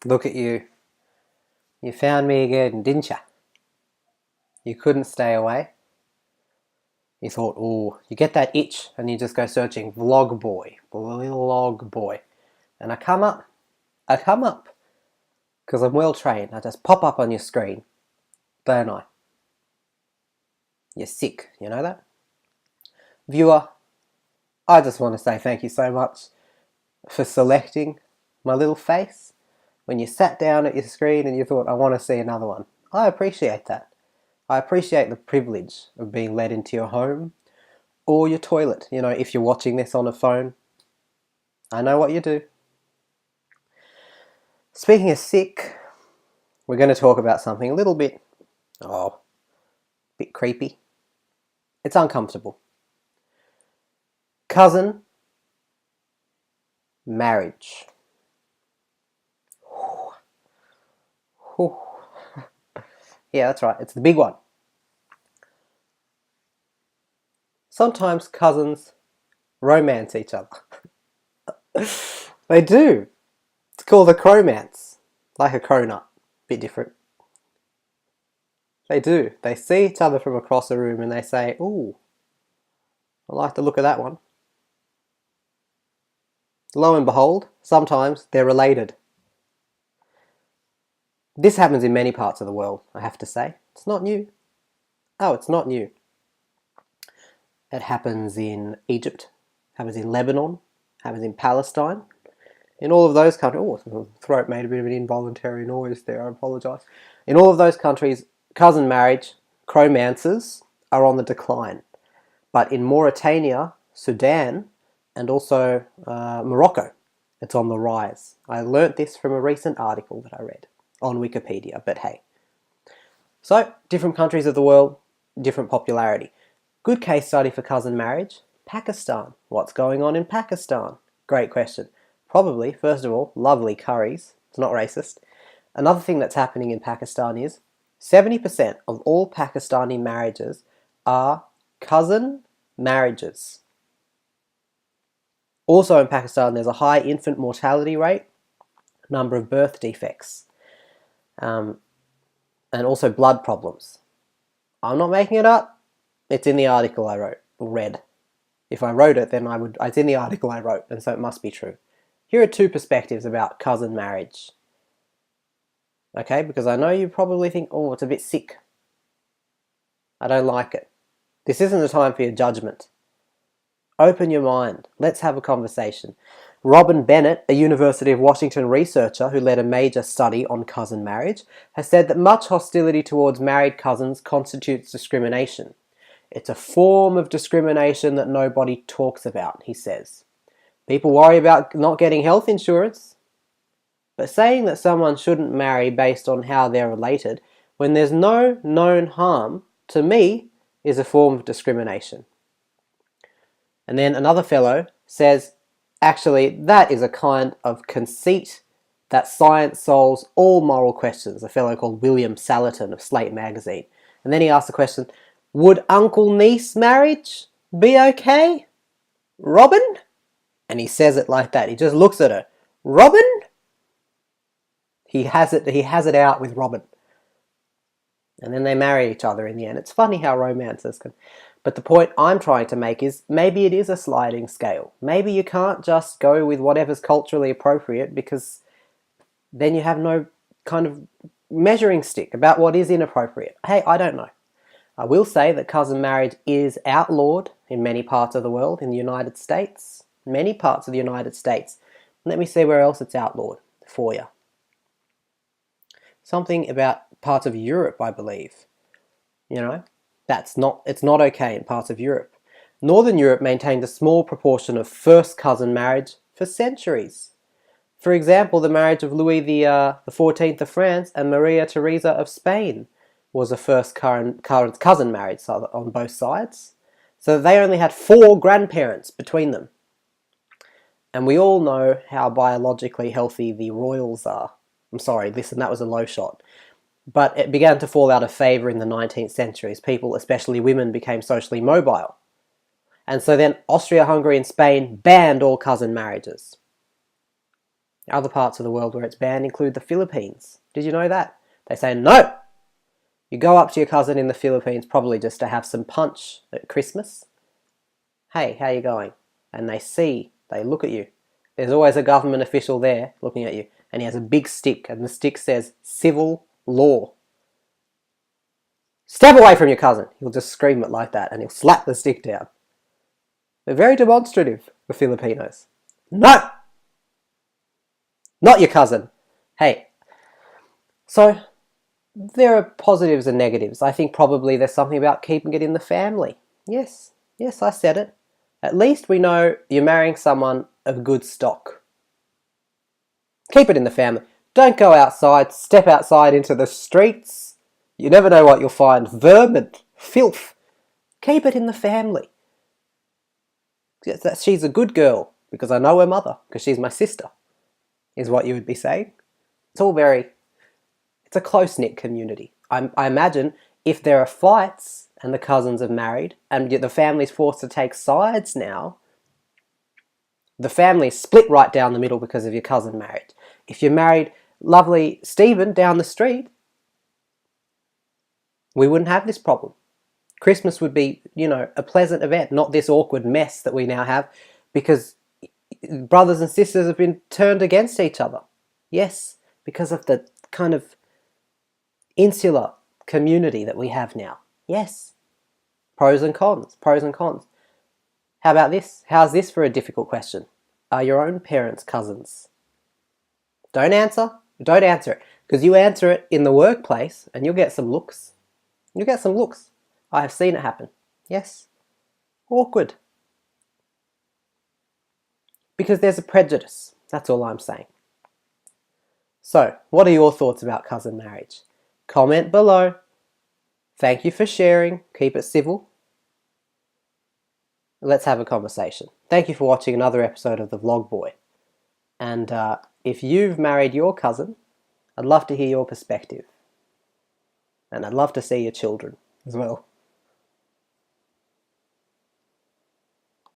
Look at you. You found me again, didn't you? You couldn't stay away. You thought, oh, you get that itch and you just go searching Vlog Boy, Vlog Boy. And I come up, because I'm well trained. I just pop up on your screen, don't I? You're sick, you know that? Viewer, I just want to say thank you so much for selecting my little face when you sat down at your screen and you thought, I want to see another one. I appreciate that. I appreciate the privilege of being led into your home or your toilet. You know, if you're watching this on a phone, I know what you do. Speaking of sick, we're going to talk about something a little bit, bit creepy. It's uncomfortable. Cousin marriage. Yeah, that's right. It's the big one. Sometimes cousins romance each other. They do. It's called a cromance. Like a cronut. Bit different. They do. They see each other from across the room and they say, ooh, I like the look of that one. Lo and behold, sometimes they're related. This happens in many parts of the world, I have to say. It's not new. Oh, it's not new. It happens in Egypt, happens in Lebanon, happens in Palestine. In all of those countries, oh, my throat made a bit of an involuntary noise there, I apologise. In all of those countries, cousin marriage, chromances, are on the decline. But in Mauritania, Sudan, and also Morocco, it's on the rise. I learnt this from a recent article that I read on Wikipedia, but hey. So, different countries of the world, different popularity. Good case study for cousin marriage, Pakistan. What's going on in Pakistan? Great question. Probably, first of all, lovely curries. It's not racist. Another thing that's happening in Pakistan is 70% of all Pakistani marriages are cousin marriages. Also in Pakistan, there's a high infant mortality rate, number of birth defects, and also blood problems. I'm not making it up. It's in the article I wrote, or read. If I wrote it, then it's in the article I wrote, and so it must be true. Here are two perspectives about cousin marriage. Okay, because I know you probably think, oh, it's a bit sick. I don't like it. This isn't the time for your judgment. Open your mind. Let's have a conversation. Robin Bennett, a University of Washington researcher who led a major study on cousin marriage, has said that much hostility towards married cousins constitutes discrimination. It's a form of discrimination that nobody talks about, he says. People worry about not getting health insurance. But saying that someone shouldn't marry based on how they're related, when there's no known harm, to me, is a form of discrimination. And then another fellow says, actually, that is a kind of conceit that science solves all moral questions, a fellow called William Salatin of Slate magazine. And then he asks the question, would uncle-niece marriage be okay? Robin? And he says it like that. He just looks at her. Robin? He has it out with Robin. And then they marry each other in the end. It's funny how romances can... But the point I'm trying to make is maybe it is a sliding scale. Maybe you can't just go with whatever's culturally appropriate because then you have no kind of measuring stick about what is inappropriate. Hey, I don't know. I will say that cousin marriage is outlawed in many parts of the world, in the United States. Many parts of the United States. Let me see where else it's outlawed for you. Something about parts of Europe, I believe. You know, it's not okay in parts of Europe. Northern Europe maintained a small proportion of first cousin marriage for centuries. For example, the marriage of Louis the 14th of France and Maria Theresa of Spain was a first cousin marriage on both sides. So they only had 4 grandparents between them. And we all know how biologically healthy the royals are. I'm sorry, that was a low shot. But it began to fall out of favour in the 19th century as people, especially women, became socially mobile. And so then Austria, Hungary and Spain banned all cousin marriages. Other parts of the world where it's banned include the Philippines. Did you know that? They say, no! You go up to your cousin in the Philippines probably just to have some punch at Christmas. Hey, how you going? And they look at you. There's always a government official there looking at you, and he has a big stick, and the stick says civil law. Step away from your cousin. He'll just scream it like that, and he'll slap the stick down. They're very demonstrative, the Filipinos. No! Not your cousin. Hey, so there are positives and negatives. I think probably there's something about keeping it in the family. Yes, I said it. At least we know you're marrying someone of good stock. Keep it in the family. Don't go outside, step outside into the streets. You never know what you'll find. Vermin, filth. Keep it in the family. She's a good girl because I know her mother, because she's my sister, is what you would be saying. It's a close-knit community. I imagine if there are fights and the cousins have married and the family's forced to take sides now, the family's split right down the middle because of your cousin married. If you married lovely Stephen down the street, we wouldn't have this problem. Christmas would be, a pleasant event, not this awkward mess that we now have because brothers and sisters have been turned against each other. Yes, because of the kind of insular community that we have now. Yes. Pros and cons. How about this? How's this for a difficult question? Are your own parents cousins? Don't answer it, because you answer it in the workplace and you'll get some looks. I have seen it happen. Yes. Awkward. Because there's a prejudice. That's all I'm saying. So, what are your thoughts about cousin marriage? Comment below. Thank you for sharing. Keep it civil. Let's have a conversation. Thank you for watching another episode of The Vlog Boy. And if you've married your cousin, I'd love to hear your perspective. And I'd love to see your children as well.